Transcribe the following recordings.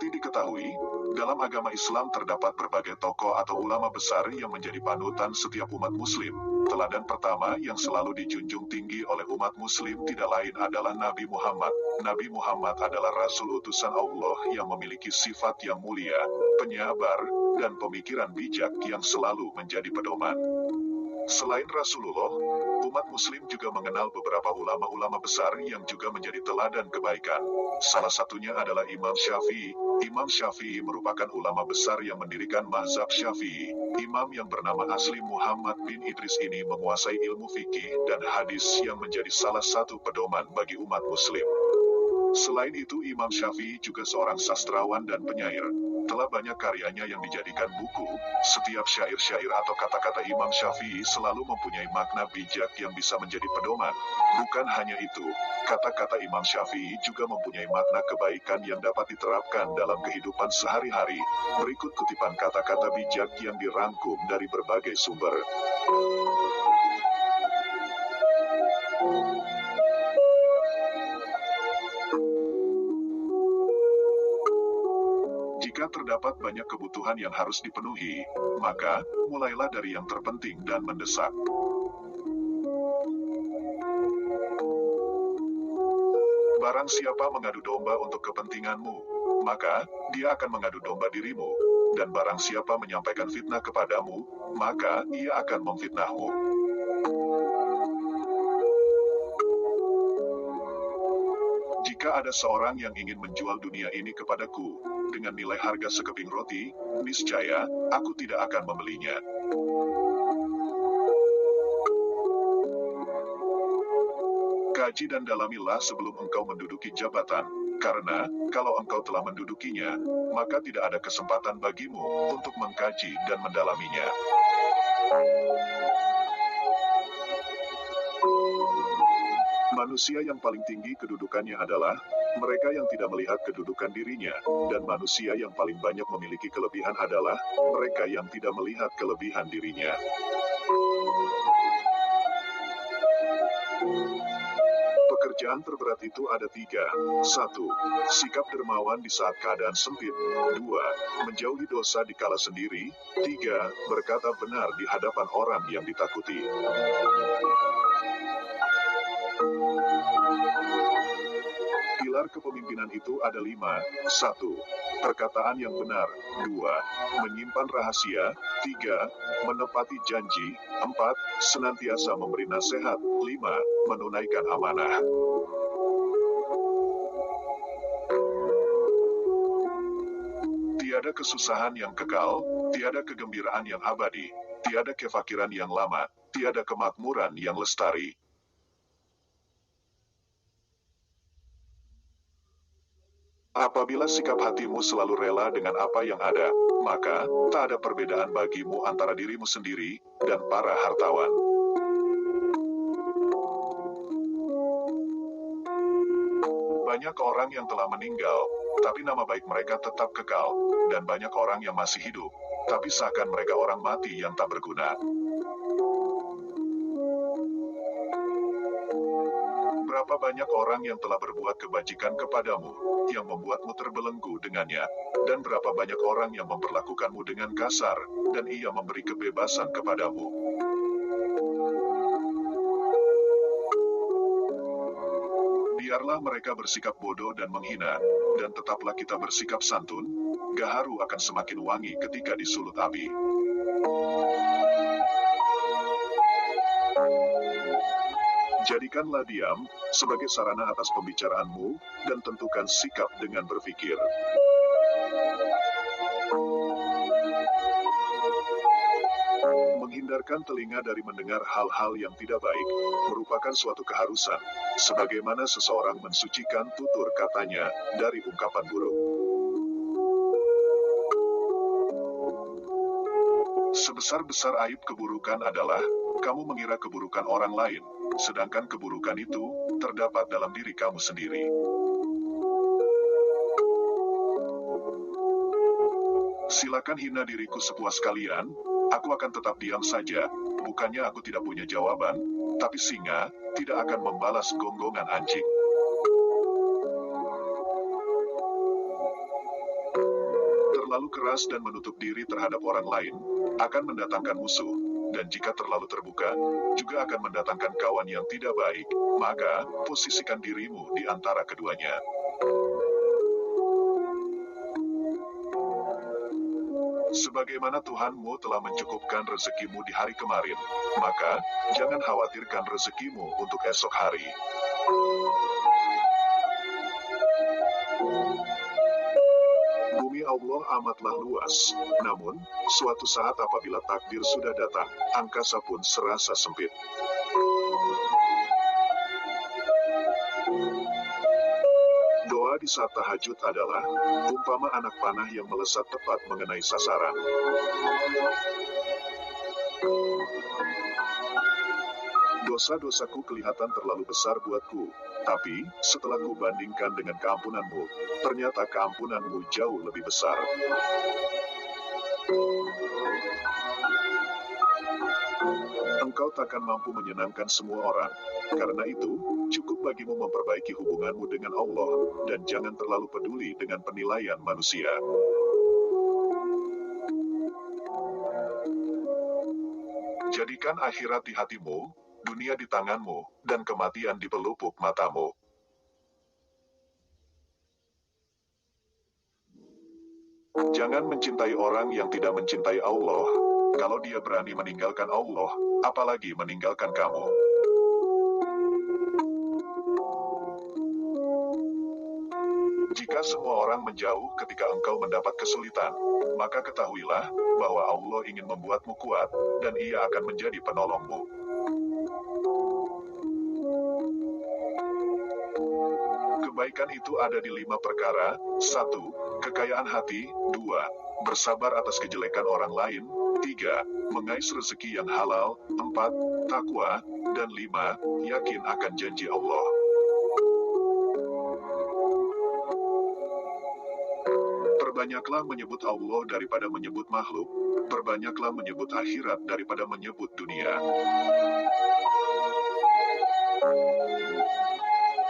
Seperti diketahui, dalam agama Islam terdapat berbagai tokoh atau ulama besar yang menjadi panutan setiap umat muslim. Teladan pertama yang selalu dijunjung tinggi oleh umat muslim tidak lain adalah Nabi Muhammad. Nabi Muhammad adalah Rasul utusan Allah yang memiliki sifat yang mulia, penyabar, dan pemikiran bijak yang selalu menjadi pedoman. Selain Rasulullah, umat muslim juga mengenal beberapa ulama-ulama besar yang juga menjadi teladan kebaikan. Salah satunya adalah Imam Syafi'i. Imam Syafi'i merupakan ulama besar yang mendirikan mazhab Syafi'i. Imam yang bernama asli Muhammad bin Idris ini menguasai ilmu fikih dan hadis yang menjadi salah satu pedoman bagi umat muslim. Selain itu, Imam Syafi'i juga seorang sastrawan dan penyair. Telah banyak karyanya yang dijadikan buku. Setiap syair-syair atau kata-kata Imam Syafi'i selalu mempunyai makna bijak yang bisa menjadi pedoman. Bukan hanya itu, kata-kata Imam Syafi'i juga mempunyai makna kebaikan yang dapat diterapkan dalam kehidupan sehari-hari. Berikut kutipan kata-kata bijak yang dirangkum dari berbagai sumber. Jika terdapat banyak kebutuhan yang harus dipenuhi, maka mulailah dari yang terpenting dan mendesak. Barang siapa mengadu domba untuk kepentinganmu, maka dia akan mengadu domba dirimu. Dan barang siapa menyampaikan fitnah kepadamu, maka ia akan memfitnahmu. Jika ada seorang yang ingin menjual dunia ini kepadaku, dengan nilai harga sekeping roti, niscaya, aku tidak akan membelinya. Kaji dan dalamilah sebelum engkau menduduki jabatan, karena, kalau engkau telah mendudukinya, maka tidak ada kesempatan bagimu untuk mengkaji dan mendalaminya. Manusia yang paling tinggi kedudukannya adalah mereka yang tidak melihat kedudukan dirinya, dan manusia yang paling banyak memiliki kelebihan adalah mereka yang tidak melihat kelebihan dirinya. Pekerjaan terberat itu ada 3. 1. Sikap dermawan di saat keadaan sempit. 2. Menjauhi dosa di kala sendiri. 3. Berkata benar di hadapan orang yang ditakuti. Pilar kepemimpinan itu ada 5. 1. Perkataan yang benar. 2. Menyimpan rahasia. 3. Menepati janji. 4. Senantiasa memberi nasihat. 5. Menunaikan amanah. Tiada kesusahan yang kekal, tiada kegembiraan yang abadi, tiada kefakiran yang lama, tiada kemakmuran yang lestari. Apabila sikap hatimu selalu rela dengan apa yang ada, maka tak ada perbedaan bagimu antara dirimu sendiri dan para hartawan. Banyak orang yang telah meninggal, tapi nama baik mereka tetap kekal, dan banyak orang yang masih hidup, tapi seakan mereka orang mati yang tak berguna. Berapa banyak orang yang telah berbuat kebajikan kepadamu, yang membuatmu terbelenggu dengannya, dan berapa banyak orang yang memperlakukanmu dengan kasar, dan ia memberi kebebasan kepadamu. Biarlah mereka bersikap bodoh dan menghina, dan tetaplah kita bersikap santun, gaharu akan semakin wangi ketika disulut api. Jadikanlah diam sebagai sarana atas pembicaraanmu, dan tentukan sikap dengan berpikir. Menghindarkan telinga dari mendengar hal-hal yang tidak baik, merupakan suatu keharusan, sebagaimana seseorang mensucikan tutur katanya dari ungkapan buruk. Sebesar-besar aib keburukan adalah, kamu mengira keburukan orang lain, sedangkan keburukan itu terdapat dalam diri kamu sendiri. Silakan hina diriku sepuas kalian, aku akan tetap diam saja. Bukannya aku tidak punya jawaban, tapi singa tidak akan membalas gonggongan anjing. Terlalu keras dan menutup diri terhadap orang lain akan mendatangkan musuh, dan jika terlalu terbuka, juga akan mendatangkan kawan yang tidak baik. Maka, posisikan dirimu di antara keduanya. Sebagaimana Tuhanmu telah mencukupkan rezekimu di hari kemarin, maka jangan khawatirkan rezekimu untuk esok hari. Bumi Allah amatlah luas, namun, suatu saat apabila takdir sudah datang, angkasa pun serasa sempit. Doa di saat tahajud adalah, umpama anak panah yang melesat tepat mengenai sasaran. Dosa-dosaku kelihatan terlalu besar buatku, tapi, setelah kubandingkan dengan keampunanmu, ternyata keampunanmu jauh lebih besar. Engkau takkan mampu menyenangkan semua orang. Karena itu, cukup bagimu memperbaiki hubunganmu dengan Allah, dan jangan terlalu peduli dengan penilaian manusia. Jadikan akhirat di hatimu, dunia di tanganmu, dan kematian di pelupuk matamu. Jangan mencintai orang yang tidak mencintai Allah. Kalau dia berani meninggalkan Allah, apalagi meninggalkan kamu. Jika semua orang menjauh ketika engkau mendapat kesulitan, maka ketahuilah bahwa Allah ingin membuatmu kuat, dan Ia akan menjadi penolongmu. Kebaikan itu ada di 5 perkara: 1. Kekayaan hati. 2. Bersabar atas kejelekan orang lain. 3. Mengais rezeki yang halal. 4. Takwa. Dan 5. Yakin akan janji Allah. Perbanyaklah menyebut Allah daripada menyebut makhluk. Perbanyaklah menyebut akhirat daripada menyebut dunia.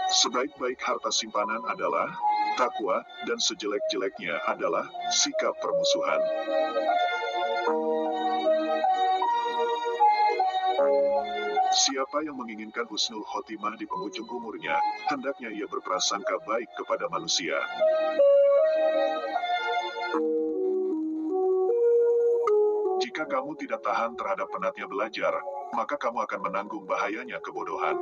Sebaik-baik harta simpanan adalah takwa, dan sejelek-jeleknya adalah sikap permusuhan. Siapa yang menginginkan husnul khotimah di penghujung umurnya, hendaknya ia berprasangka baik kepada manusia. Jika kamu tidak tahan terhadap penatnya belajar, maka kamu akan menanggung bahayanya kebodohan.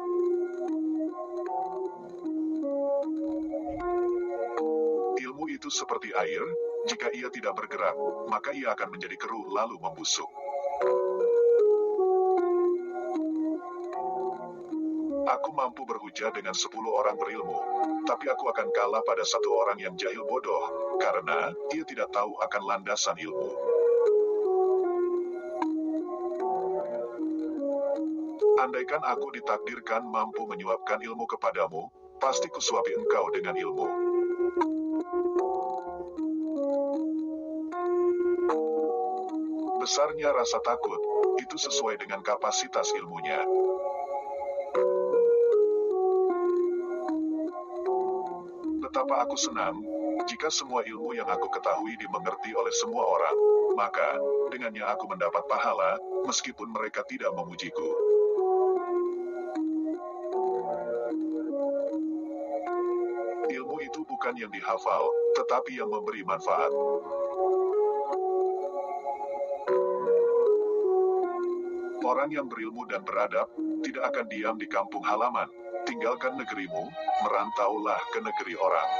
Ilmu itu seperti air, jika ia tidak bergerak, maka ia akan menjadi keruh lalu membusuk. Aku mampu berhujah dengan 10 orang berilmu, tapi aku akan kalah pada 1 orang yang jahil bodoh, karena ia tidak tahu akan landasan ilmu. Andaikan aku ditakdirkan mampu menyuapkan ilmu kepadamu, pasti kusuapi engkau dengan ilmu. Besarnya rasa takut, itu sesuai dengan kapasitas ilmunya. Betapa aku senang, jika semua ilmu yang aku ketahui dimengerti oleh semua orang, maka, dengannya aku mendapat pahala, meskipun mereka tidak memujiku. Ilmu itu bukan yang dihafal, tetapi yang memberi manfaat. Orang yang berilmu dan beradab, tidak akan diam di kampung halaman. Tinggalkan negerimu, merantaulah ke negeri orang.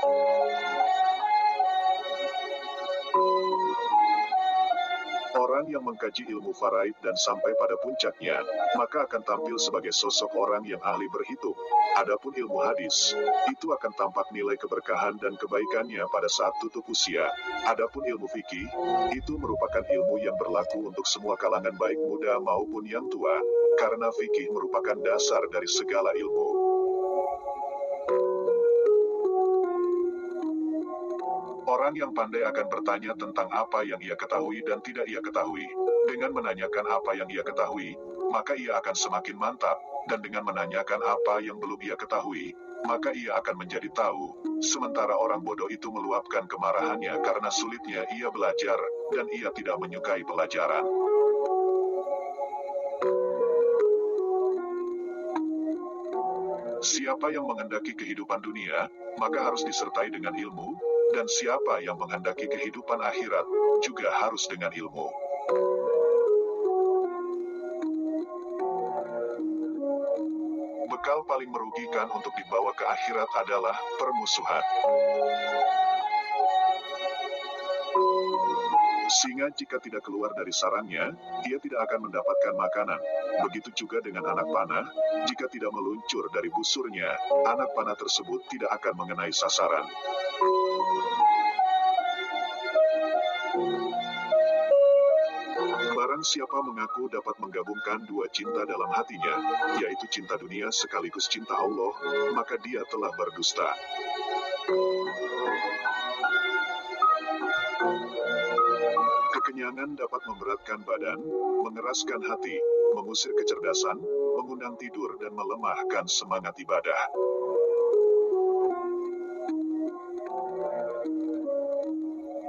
Orang yang mengkaji ilmu faraid dan sampai pada puncaknya, maka akan tampil sebagai sosok orang yang ahli berhitung. Adapun ilmu hadis, itu akan tampak nilai keberkahan dan kebaikannya pada saat tutup usia. Adapun ilmu fikih, itu merupakan ilmu yang berlaku untuk semua kalangan baik muda maupun yang tua, karena fikih merupakan dasar dari segala ilmu. Orang yang pandai akan bertanya tentang apa yang ia ketahui dan tidak ia ketahui. Dengan menanyakan apa yang ia ketahui, maka ia akan semakin mantap, dan dengan menanyakan apa yang belum ia ketahui, maka ia akan menjadi tahu. sementara orang bodoh itu meluapkan kemarahannya karena sulitnya ia belajar, dan ia tidak menyukai pelajaran. Siapa yang menghendaki kehidupan dunia, maka harus disertai dengan ilmu, dan siapa yang menghendaki kehidupan akhirat, juga harus dengan ilmu. Bekal paling merugikan untuk dibawa ke akhirat adalah permusuhan. Singa jika tidak keluar dari sarangnya, dia tidak akan mendapatkan makanan. Begitu juga dengan anak panah, jika tidak meluncur dari busurnya, anak panah tersebut tidak akan mengenai sasaran. Barang siapa mengaku dapat menggabungkan dua cinta dalam hatinya, yaitu cinta dunia sekaligus cinta Allah, maka dia telah berdusta. Kekenyangan dapat memberatkan badan, mengeraskan hati, mengusir kecerdasan, mengundang tidur dan melemahkan semangat ibadah.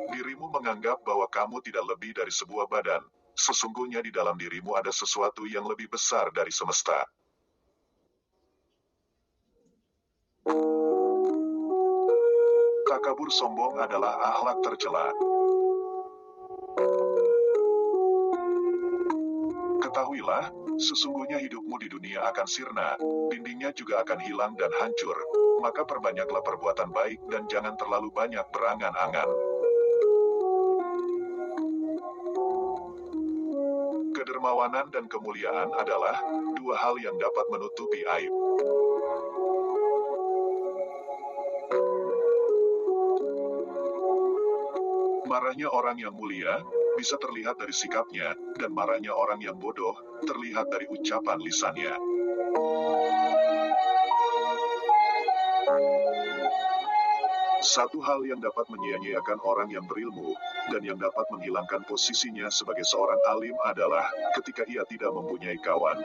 Dirimu menganggap bahwa kamu tidak lebih dari sebuah badan. Sesungguhnya di dalam dirimu ada sesuatu yang lebih besar dari semesta. Takabur sombong adalah akhlak tercela. Ketahuilah, sesungguhnya hidupmu di dunia akan sirna, dindingnya juga akan hilang dan hancur. Maka perbanyaklah perbuatan baik dan jangan terlalu banyak berangan-angan. Kedermawanan dan kemuliaan adalah dua hal yang dapat menutupi aib. Marahnya orang yang mulia bisa terlihat dari sikapnya, dan marahnya orang yang bodoh terlihat dari ucapan lisannya. Satu hal yang dapat menyia-nyiakan orang yang berilmu, dan yang dapat menghilangkan posisinya sebagai seorang alim adalah ketika ia tidak mempunyai kawan.